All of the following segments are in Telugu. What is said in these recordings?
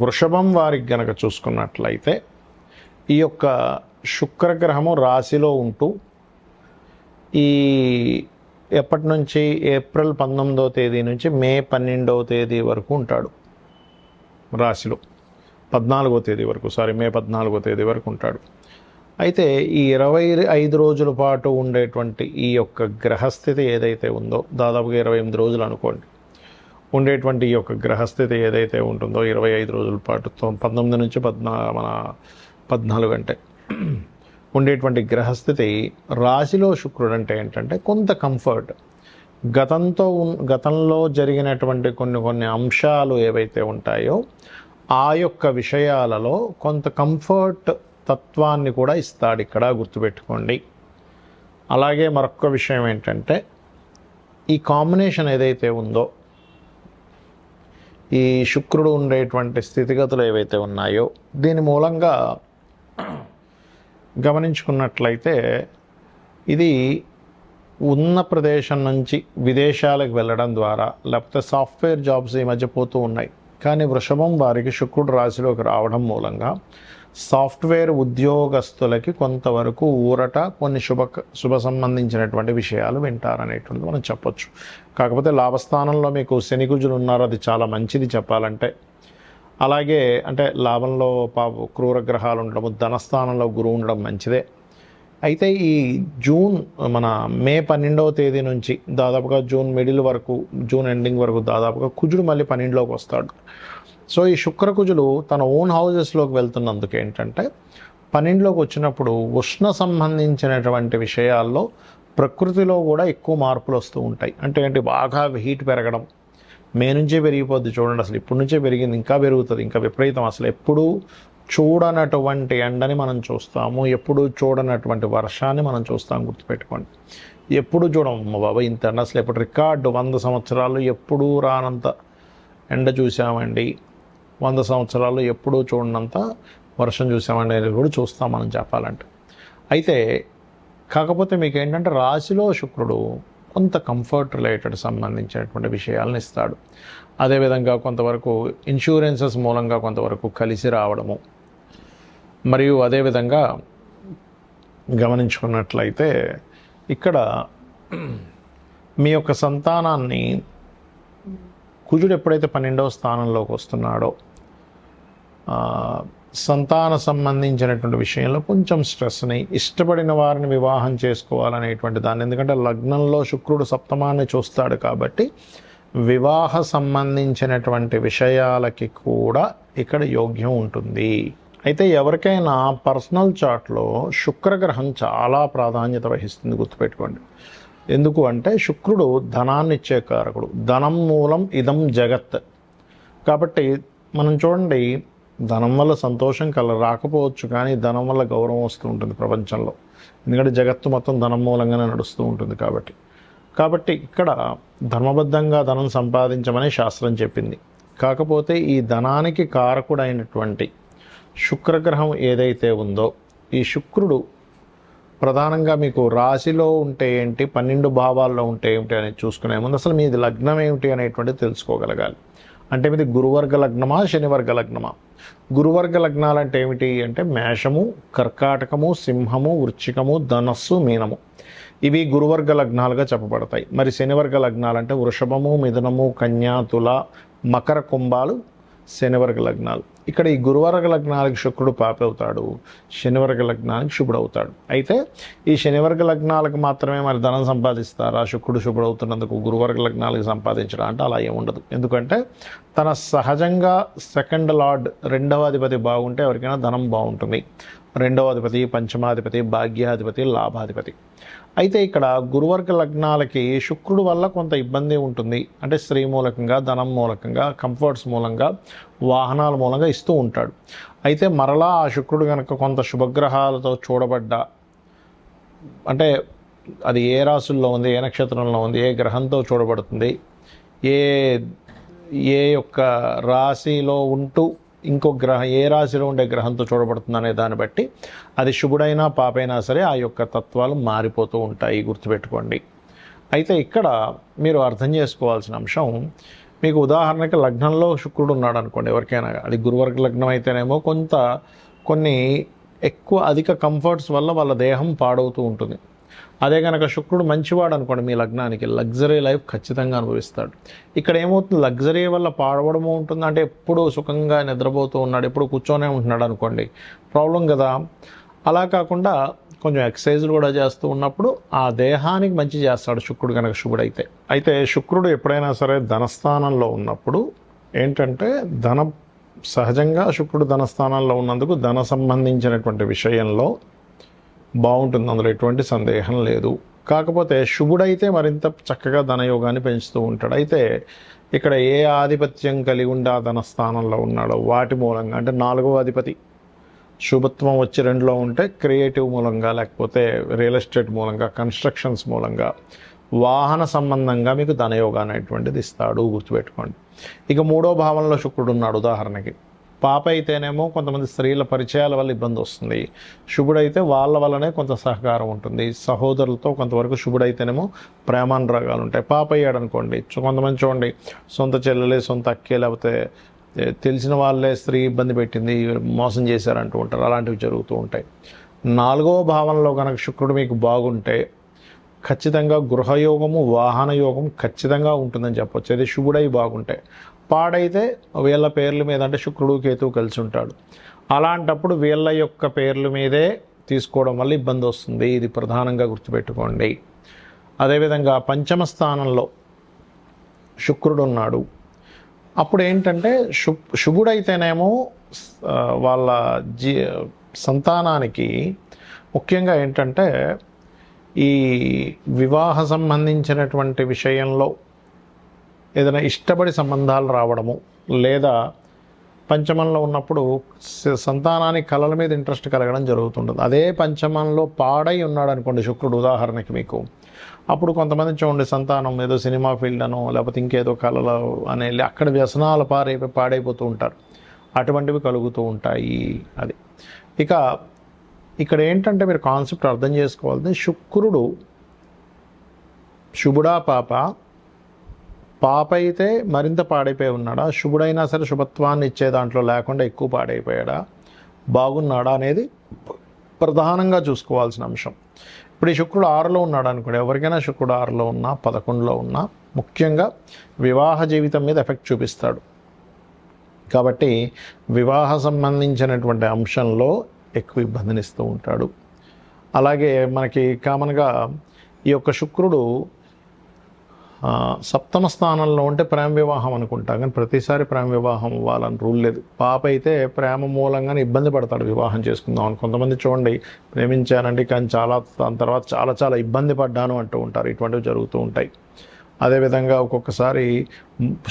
వృషభం వారికి గనక చూసుకున్నట్లయితే ఈ యొక్క శుక్రగ్రహము రాశిలో ఉంటూ ఈ ఎప్పటి నుంచి ఏప్రిల్ 19వ తేదీ నుంచి మే 12వ తేదీ వరకు ఉంటాడు రాశిలో. 14వ తేదీ వరకు మే 14వ తేదీ వరకు ఉంటాడు. అయితే ఈ 25 రోజుల పాటు ఉండేటువంటి ఈ యొక్క గ్రహస్థితి ఏదైతే ఉందో, దాదాపుగా 28 రోజులు అనుకోండి, ఉండేటువంటి ఈ యొక్క గ్రహస్థితి ఏదైతే ఉంటుందో 25 రోజుల పాటు 19 నుంచి 14 అంటే ఉండేటువంటి గ్రహస్థితి రాశిలో శుక్రుడు అంటే ఏంటంటే కొంత కంఫర్ట్, గతంలో జరిగినటువంటి కొన్ని అంశాలు ఏవైతే ఉంటాయో ఆ యొక్క విషయాలలో కొంత కంఫర్ట్ తత్వాన్ని కూడా ఇస్తాడు ఇక్కడ, గుర్తుపెట్టుకోండి. అలాగే మరొక విషయం ఏంటంటే ఈ కాంబినేషన్ ఏదైతే ఉందో, ఈ శుక్రుడు ఉండేటువంటి స్థితిగతులు ఏవైతే ఉన్నాయో దీని మూలంగా గమనించుకున్నట్లయితే ఇది ఉన్న ప్రదేశం నుంచి విదేశాలకు వెళ్ళడం ద్వారా, లేకపోతే సాఫ్ట్వేర్ జాబ్స్ ఈ మధ్య పోతూ ఉన్నాయి. కానీ వృషభం వారికి శుక్రుడు రాశిలోకి రావడం మూలంగా సాఫ్ట్వేర్ ఉద్యోగస్తులకి కొంతవరకు ఊరట, కొన్ని శుభ సంబంధించినటువంటి విషయాలు వింటారనేటువంటిది మనం చెప్పొచ్చు. కాకపోతే లాభస్థానంలో మీకు శని కుజులు ఉన్నారు, అది చాలా మంచిది చెప్పాలంటే. అలాగే అంటే లాభంలో క్రూర గ్రహాలు ఉండడము, ధనస్థానంలో గురువు ఉండడం మంచిదే. అయితే ఈ మే 12వ తేదీ నుంచి దాదాపుగా జూన్ మిడిల్ వరకు, జూన్ ఎండింగ్ వరకు దాదాపుగా కుజుడు మళ్ళీ 12లోకి వస్తాడు. సో ఈ శుక్రకుజులు తన ఓన్ హౌజెస్లోకి వెళ్తున్నందుకు ఏంటంటే 12లోకి వచ్చినప్పుడు ఉష్ణ సంబంధించినటువంటి విషయాల్లో ప్రకృతిలో కూడా ఎక్కువ మార్పులు వస్తూ ఉంటాయి. అంటే ఏంటి, బాగా హీట్ పెరగడం, మే నుంచే పెరిగిపోద్ది చూడండి, అసలు ఇప్పటి నుంచే పెరిగింది, ఇంకా పెరుగుతుంది, ఇంకా విపరీతం. అసలు ఎప్పుడూ చూడనటువంటి ఎండని మనం చూస్తాము, ఎప్పుడు చూడనటువంటి వర్షాన్ని మనం చూస్తాం, గుర్తుపెట్టుకోండి. ఎప్పుడు చూడము బాబా ఇంత ఎండ, అసలు ఎప్పుడు రికార్డు 100 సంవత్సరాలు ఎప్పుడూ రానంత ఎండ చూసామండి, 100 సంవత్సరాలు ఎప్పుడూ చూడనంత వర్షం చూసామండి అనేది కూడా చూస్తాం మనం చెప్పాలంటే. అయితే కాకపోతే మీకు ఏంటంటే రాశిలో శుక్రుడు కొంత కంఫర్ట్ రిలేటెడ్ సంబంధించినటువంటి విషయాలను ఇస్తాడు. అదేవిధంగా కొంతవరకు ఇన్సూరెన్సెస్ మూలంగా కొంతవరకు కలిసి రావడము, మరియు అదేవిధంగా గమనించుకున్నట్లయితే ఇక్కడ మీ యొక్క సంతానాన్ని కుజుడు ఎప్పుడైతే 12వ స్థానంలోకి వస్తున్నాడో సంతాన సంబంధించినటువంటి విషయంలో కొంచెం స్ట్రెస్ని, ఇష్టపడిన వారిని వివాహం చేసుకోవాలనేటువంటి దాన్ని, ఎందుకంటే లగ్నంలో శుక్రుడు సప్తమాన్ని చూస్తాడు కాబట్టి వివాహ సంబంధించినటువంటి విషయాలకి కూడా ఇక్కడ యోగ్యం ఉంటుంది. అయితే ఎవరికైనా పర్సనల్ చార్ట్లో శుక్రగ్రహం చాలా ప్రాధాన్యత వహిస్తుంది, గుర్తుపెట్టుకోండి. ఎందుకు అంటే శుక్రుడు ధనాన్ని ఇచ్చే కారకుడు, ధనం మూలం ఇదం జగత్. కాబట్టి మనం చూడండి, ధనం వల్ల సంతోషం రాకపోవచ్చు, కానీ ధనం వల్ల గౌరవం వస్తూ ఉంటుంది ప్రపంచంలో. ఎందుకంటే జగత్తు మొత్తం ధనం మూలంగానే నడుస్తూ ఉంటుంది. కాబట్టి ఇక్కడ ధర్మబద్ధంగా ధనం సంపాదించమని శాస్త్రం చెప్పింది. కాకపోతే ఈ ధనానికి కారకుడైనటువంటి శుక్రగ్రహం ఏదైతే ఉందో, ఈ శుక్రుడు ప్రధానంగా మీకు రాశిలో ఉంటే ఏంటి, 12 భావాల్లో ఉంటే ఏమిటి అనేది చూసుకునే ముందు అసలు మీది లగ్నం ఏమిటి అనేటువంటిది తెలుసుకోగలగాలి. అంటే మీది గురువర్గ లగ్నమా, శనివర్గ లగ్నమా? గురువర్గ లగ్నాలు అంటే ఏమిటి అంటే మేషము, కర్కాటకము, సింహము, వృశ్చికము, ధనస్సు, మీనము. ఇవి గురువర్గ లగ్నాలుగా చెప్పబడతాయి. మరి శనివర్గ లగ్నాలు అంటే వృషభము, మిథునము, కన్యా, తుల, మకర, కుంభాలు శనివర్గ లగ్నాలు. ఇక్కడ ఈ గురువర్గ లగ్నాలకి శుక్రుడు పాపి అవుతాడు, శనివర్గ లగ్నానికి శుభుడు అవుతాడు. అయితే ఈ శనివర్గ లగ్నాలకు మాత్రమే మరి ధనం సంపాదిస్తారా శుక్రుడు శుభుడు అవుతున్నందుకు? గురువర్గ లగ్నాలకు సంపాదించడం అంటే అలా ఏముండదు. ఎందుకంటే తన సహజంగా సెకండ్ లార్డ్, 2వ అధిపతి బాగుంటే ఎవరికైనా ధనం బాగుంటుంది. 2వ అధిపతి, పంచమాధిపతి, భాగ్యాధిపతి, లాభాధిపతి. అయితే ఇక్కడ గురువర్గ లగ్నాలకి శుక్రుడు వల్ల కొంత ఇబ్బంది ఉంటుంది. అంటే స్త్రీ మూలకంగా, ధనం మూలకంగా, కంఫర్ట్స్ మూలంగా, వాహనాల మూలంగా ఇస్తూ ఉంటాడు. అయితే మరలా ఆ శుక్రుడు కనుక కొంత శుభగ్రహాలతో చూడబడ్డా, అంటే అది ఏ రాశుల్లో ఉంది, ఏ నక్షత్రంలో ఉంది, ఏ గ్రహంతో చూడబడుతుంది, ఏ యొక్క రాశిలో ఉంటూ ఇంకో గ్రహం, ఏ రాశిలో ఉండే గ్రహంతో చూడబడుతుంది అనే దాన్ని బట్టి అది శుభుడైనా పాపైనా సరే ఆ యొక్క తత్వాలు మారిపోతూ ఉంటాయి, గుర్తుపెట్టుకోండి. అయితే ఇక్కడ మీరు అర్థం చేసుకోవాల్సిన అంశం, మీకు ఉదాహరణకి లగ్నంలో శుక్రుడు ఉన్నాడు అనుకోండి, ఎవరికైనా అది గురువర్గ లగ్నం అయితేనేమో కొన్ని ఎక్కువ అధిక కంఫర్ట్స్ వల్ల వాళ్ళ దేహం పాడవుతూ ఉంటుంది. అదే కనుక శుక్రుడు మంచివాడు అనుకోండి, మీ లగ్నానికి లగ్జరీ లైఫ్ ఖచ్చితంగా అనుభవిస్తాడు. ఇక్కడ ఏమవుతుంది, లగ్జరీ వల్ల పాడవడము ఉంటుంది, అంటే ఎప్పుడు సుఖంగా నిద్రపోతూ ఉన్నాడు, ఎప్పుడు కూర్చొనే ఉంటున్నాడు అనుకోండి, ప్రాబ్లం కదా. అలా కాకుండా కొంచెం ఎక్సర్సైజులు కూడా చేస్తూ ఉన్నప్పుడు ఆ దేహానికి మంచి చేస్తాడు శుక్రుడు కనుక శుభుడైతే. అయితే శుక్రుడు ఎప్పుడైనా సరే ధనస్థానంలో ఉన్నప్పుడు ఏంటంటే సహజంగా శుక్రుడు ధనస్థానంలో ఉన్నందుకు ధన సంబంధించినటువంటి విషయంలో బాగుంటుంది, అందులో ఎటువంటి సందేహం లేదు. కాకపోతే శుభుడైతే మరింత చక్కగా ధనయోగాన్ని పెంచుతూ ఉంటాడు. అయితే ఇక్కడ ఏ ఆధిపత్యం కలిగి ఉండి ఆ ధనస్థానంలో ఉన్నాడో వాటి మూలంగా, అంటే 4వ అధిపతి శుభత్వం వచ్చి 2లో ఉంటే క్రియేటివ్ మూలంగా, లేకపోతే రియల్ ఎస్టేట్ మూలంగా, కన్స్ట్రక్షన్స్ మూలంగా, వాహన సంబంధంగా మీకు ధనయోగాన్ని అనేటువంటిది ఇస్తాడు, గుర్తుపెట్టుకోండి. ఇక 3వ భావంలో శుక్రుడు ఉన్నాడు, ఉదాహరణకి పాప అయితేనేమో కొంతమంది స్త్రీల పరిచయాల వల్ల ఇబ్బంది వస్తుంది, శుభుడైతే వాళ్ళ వల్లనే కొంత సహకారం ఉంటుంది, సహోదరులతో కొంతవరకు. శుభుడైతేనేమో ప్రేమానురాగాలు ఉంటాయి. పాప అయ్యాడు అనుకోండి, కొంతమంది చూడండి సొంత చెల్లెలే, సొంత అక్కే, లేకపోతే తెలిసిన వాళ్ళే స్త్రీ ఇబ్బంది పెట్టింది, మోసం చేశారంటూ ఉంటారు, అలాంటివి జరుగుతూ ఉంటాయి. 4వ భావంలో కనుక శుక్రుడు మీకు బాగుంటే ఖచ్చితంగా గృహయోగము, వాహన యోగం ఖచ్చితంగా ఉంటుందని చెప్పొచ్చు, అది శుభుడై బాగుంటే. పాడైతే వీళ్ళ పేర్ల మీద, అంటే శుక్రుడు కేతువు కలిసి ఉంటాడు, అలాంటప్పుడు వీళ్ళ యొక్క పేర్ల మీదే తీసుకోవడం వల్ల ఇబ్బంది వస్తుంది, ఇది ప్రధానంగా గుర్తుపెట్టుకోండి. అదేవిధంగా 5వ స్థానంలో శుక్రుడు ఉన్నాడు, అప్పుడు ఏంటంటే శుభుడైతేనేమో వాళ్ళ సంతానానికి ముఖ్యంగా ఏంటంటే ఈ వివాహ సంబంధించినటువంటి విషయంలో ఏదైనా ఇష్టపడి సంబంధాలు రావడము, లేదా పంచమంలో ఉన్నప్పుడు సంతానానికి కళల మీద ఇంట్రెస్ట్ కలగడం జరుగుతుంటుంది. అదే పంచమంలో పాడై ఉన్నాడు అనుకోండి శుక్రుడు, ఉదాహరణకి మీకు, అప్పుడు కొంతమంది చూడండి సంతానం ఏదో సినిమా ఫీల్డ్ అనో లేకపోతే ఇంకేదో కళలు అనే అక్కడ వ్యసనాలు పాడైపోతూ ఉంటారు, అటువంటివి కలుగుతూ ఉంటాయి. అది ఇక ఇక్కడ ఏంటంటే మీరు కాన్సెప్ట్ అర్థం చేసుకోవాల్సింది, శుక్రుడు శుభుడా పాప అయితే మరింత పాడైపోయి ఉన్నాడా, శుభుడైనా సరే శుభత్వాన్ని ఇచ్చే దాంట్లో లేకుండా ఎక్కువ పాడైపోయాడా, బాగున్నాడా అనేది ప్రధానంగా చూసుకోవాల్సిన అంశం. ఇప్పుడు ఈ శుక్రుడు 6లో ఉన్నాడు అనుకోండి, ఎవరికైనా శుక్రుడు 6లో ఉన్నా 11లో ఉన్నా ముఖ్యంగా వివాహ జీవితం మీద ఎఫెక్ట్ చూపిస్తాడు. కాబట్టి వివాహ సంబంధించినటువంటి అంశంలో ఎక్కువ ఇబ్బందినిస్తూ ఉంటాడు. అలాగే మనకి కామన్గా ఈ యొక్క శుక్రుడు 7వ స్థానంలో ఉంటే ప్రేమ వివాహం అనుకుంటాం, కానీ ప్రతిసారి ప్రేమ వివాహం అవ్వాలని రూల్ లేదు. పాప అయితే ప్రేమ మూలంగానే ఇబ్బంది పడతాడు వివాహం చేసుకుందాం అని. కొంతమంది చూడండి ప్రేమించానండి కానీ దాని తర్వాత చాలా ఇబ్బంది పడ్డాను అంటూ ఉంటారు, ఇటువంటివి జరుగుతూ ఉంటాయి. అదేవిధంగా ఒక్కొక్కసారి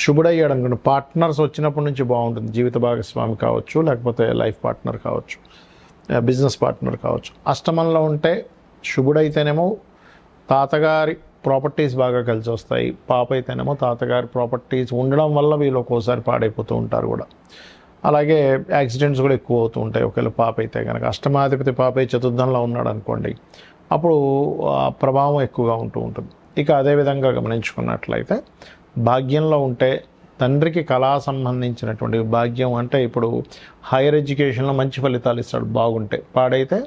శుభుడయ్యాడు అనుకోండి, పార్ట్నర్స్ వచ్చినప్పటి నుంచి బాగుంటుంది, జీవిత భాగస్వామి కావచ్చు, లేకపోతే లైఫ్ పార్ట్నర్ కావచ్చు, బిజినెస్ పార్ట్నర్ కావచ్చు. అష్టమంలో ఉంటే శుభుడైతేనేమో తాతగారి ప్రాపర్టీస్ బాగా కలిసి వస్తాయి, పాప అయితేనేమో తాతగారి ప్రాపర్టీస్ ఉండడం వల్ల వీళ్ళు ఒక్కోసారి పాడైపోతూ ఉంటారు కూడా. అలాగే యాక్సిడెంట్స్ కూడా ఎక్కువ అవుతూ ఉంటాయి ఒకవేళ పాప అయితే కనుక. అష్టమాధిపతి పాప చతుర్థంలో ఉన్నాడు అనుకోండి, అప్పుడు ప్రభావం ఎక్కువగా ఉంటూ ఉంటుంది. ఇక అదేవిధంగా గమనించుకున్నట్లయితే భాగ్యంలో ఉంటే తండ్రికి కళా సంబంధించినటువంటి భాగ్యం, అంటే ఇప్పుడు హైయర్ ఎడ్యుకేషన్లో మంచి ఫలితాలు ఇస్తాడు బాగుంటే. పాడైతే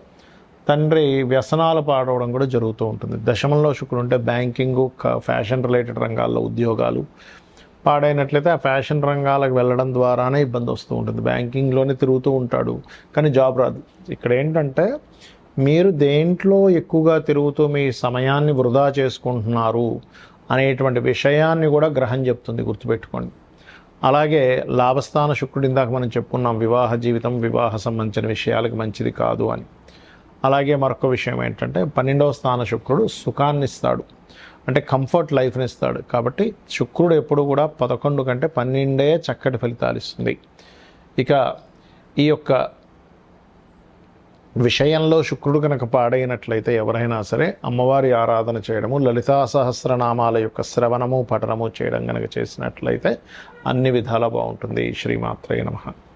తండ్రి వ్యసనాలు పాడవడం కూడా జరుగుతూ ఉంటుంది. దశమంలో శుక్రుడు ఉంటే బ్యాంకింగు, ఫ్యాషన్ రిలేటెడ్ రంగాల్లో ఉద్యోగాలు. పాడైనట్లయితే ఆ ఫ్యాషన్ రంగాలకు వెళ్ళడం ద్వారానే ఇబ్బంది వస్తూ ఉంటుంది, బ్యాంకింగ్లోనే తిరుగుతూ ఉంటాడు కానీ జాబ్ రాదు. ఇక్కడ ఏంటంటే మీరు దేంట్లో ఎక్కువగా తిరుగుతూ మీ సమయాన్ని వృధా చేసుకుంటున్నారు అనేటువంటి విషయాన్ని కూడా గ్రహం చెప్తుంది, గుర్తుపెట్టుకోండి. అలాగే లాభస్థాన శుక్రుడు ఇందాక మనం చెప్పుకున్నాం, వివాహ జీవితం, వివాహ సంబంధించిన విషయాలకు మంచిది కాదు అని. అలాగే మరొక విషయం ఏంటంటే 12వ స్థాన శుక్రుడు సుఖాన్ని ఇస్తాడు, అంటే కంఫర్ట్ లైఫ్ని ఇస్తాడు. కాబట్టి శుక్రుడు ఎప్పుడు కూడా 11 కంటే 12 చక్కటి ఫలితాలు ఇస్తుంది. ఇక ఈ యొక్క విషయంలో శుక్రుడు కనుక పాడైనట్లయితే ఎవరైనా సరే అమ్మవారి ఆరాధన చేయడము, లలితా సహస్రనామాల యొక్క శ్రవణము పఠనము చేయడం కనుక చేసినట్లయితే అన్ని విధాలా బాగుంటుంది. శ్రీమాత్రే నమః.